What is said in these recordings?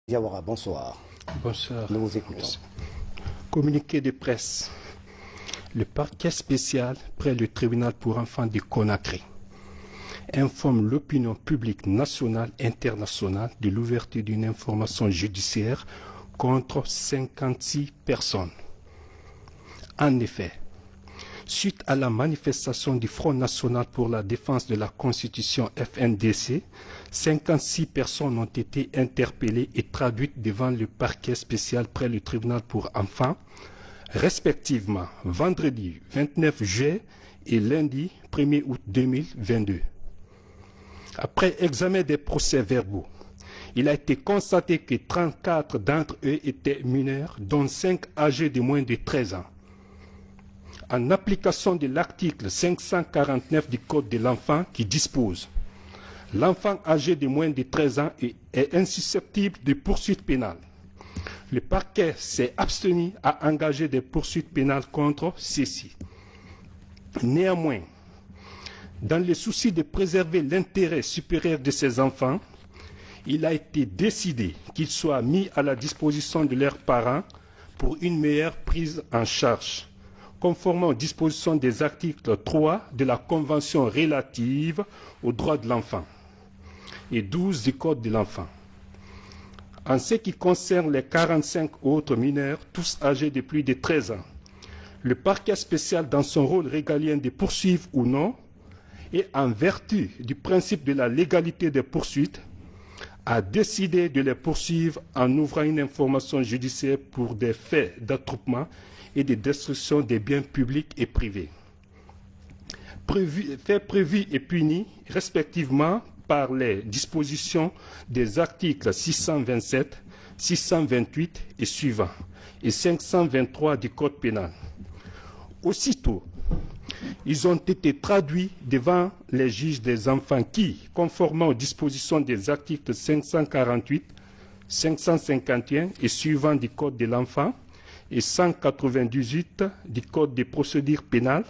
Diawara, bonsoir. Bonsoir. Nous vous écoutons. Communiqué de presse. Le parquet spécial près le tribunal pour enfants de Conakry informe l'opinion publique nationale et internationale de l'ouverture d'une information judiciaire contre 56 personnes. En effet, suite à la manifestation du Front national pour la défense de la Constitution FNDC, 56 personnes ont été interpellées et traduites devant le parquet spécial près le tribunal pour enfants, respectivement vendredi 29 juillet et lundi 1er août 2022. Après examen des procès-verbaux, il a été constaté que 34 d'entre eux étaient mineurs, dont 5 âgés de moins de 13 ans. En application de l'article 549 du Code de l'enfant qui dispose « L'enfant âgé de moins de 13 ans est insusceptible de poursuites pénales ». Le parquet s'est abstenu à engager des poursuites pénales contre ceux-ci. Néanmoins, dans le souci de préserver l'intérêt supérieur de ces enfants, il a été décidé qu'ils soient mis à la disposition de leurs parents pour une meilleure prise en charge, conformément aux dispositions des articles 3 de la Convention relative aux droits de l'enfant et 12 du Code de l'enfant. En ce qui concerne les 45 autres mineurs, tous âgés de plus de 13 ans, le parquet spécial, dans son rôle régalien de poursuivre ou non, et en vertu du principe de la légalité des poursuites, a décidé de les poursuivre en ouvrant une information judiciaire pour des faits d'attroupement et de destruction des biens publics et privés. Faits prévus et punis respectivement par les dispositions des articles 627, 628 et suivants et 523 du Code pénal. Aussitôt, ils ont été traduits devant les juges des enfants qui, conformément aux dispositions des articles 548, 551 et suivants du Code de l'enfant et 198 du Code des procédures pénales,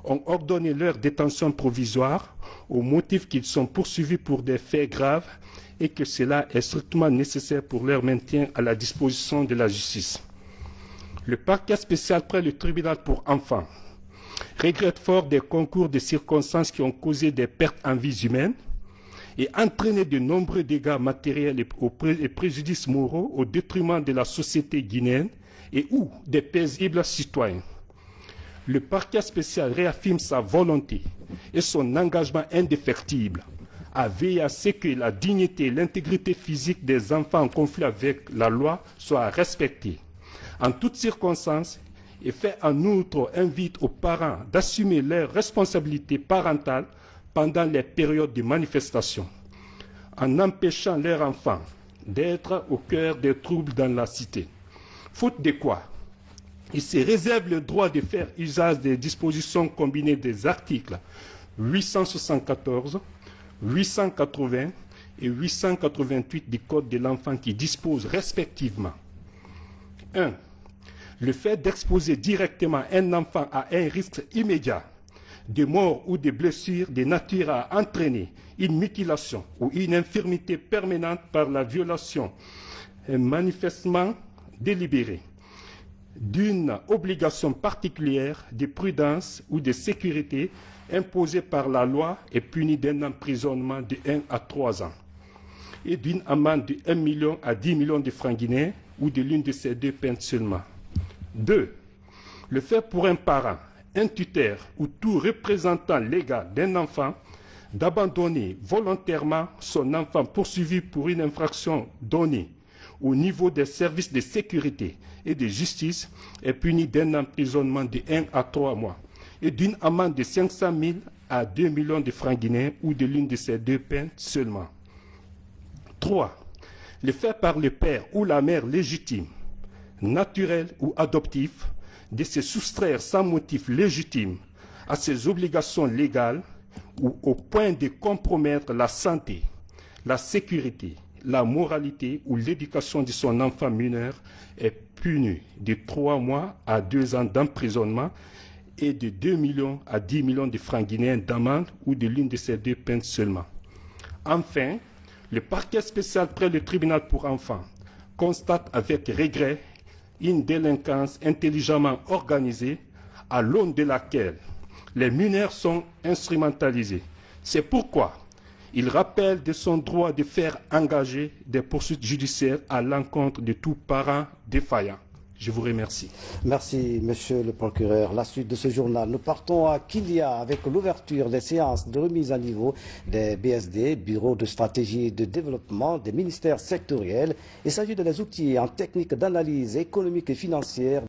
ont ordonné leur détention provisoire au motif qu'ils sont poursuivis pour des faits graves et que cela est strictement nécessaire pour leur maintien à la disposition de la justice. Le parquet spécial près le tribunal pour enfants regrette fort des concours de circonstances qui ont causé des pertes en vies humaines et entraîné de nombreux dégâts matériels et préjudices moraux au détriment de la société guinéenne et ou des paisibles citoyens. Le parquet spécial réaffirme sa volonté et son engagement indéfectible à veiller à ce que la dignité et l'intégrité physique des enfants en conflit avec la loi soient respectées en toutes circonstances et fait en outre invite aux parents d'assumer leurs responsabilités parentales pendant les périodes de manifestation, en empêchant leurs enfants d'être au cœur des troubles dans la cité. Faute de quoi, ils se réservent le droit de faire usage des dispositions combinées des articles 874, 880 et 888 du Code de l'enfant qui disposent respectivement 1. Le fait d'exposer directement un enfant à un risque immédiat de mort ou de blessure de nature à entraîner une mutilation ou une infirmité permanente par la violation manifestement délibérée d'une obligation particulière de prudence ou de sécurité imposée par la loi est puni d'un emprisonnement de 1 à 3 ans et d'une amende de 1 million à 10 millions de francs guinéens ou de l'une de ces deux peines seulement. 2. Le fait pour un parent, un tuteur ou tout représentant légal d'un enfant d'abandonner volontairement son enfant poursuivi pour une infraction donnée au niveau des services de sécurité et de justice est puni d'un emprisonnement de 1 à 3 mois et d'une amende de 500 000 à 2 millions de francs guinéens ou de l'une de ces deux peines seulement. 3. Le fait par le père ou la mère légitime, naturel ou adoptif, de se soustraire sans motif légitime à ses obligations légales ou au point de compromettre la santé, la sécurité, la moralité ou l'éducation de son enfant mineur est puni de 3 mois à 2 ans d'emprisonnement et de 2 millions à 10 millions de francs guinéens d'amende ou de l'une de ces deux peines seulement. Enfin, le parquet spécial près le tribunal pour enfants constate avec regret une délinquance intelligemment organisée à l'aune de laquelle les mineurs sont instrumentalisés. C'est pourquoi il rappelle de son droit de faire engager des poursuites judiciaires à l'encontre de tout parent défaillant. Je vous remercie. Merci, monsieur le procureur. La suite de ce journal, nous partons à Kilia avec l'ouverture des séances de remise à niveau des BSD, Bureau de stratégie et de développement des ministères sectoriels. Il s'agit de les outils en technique d'analyse économique et financière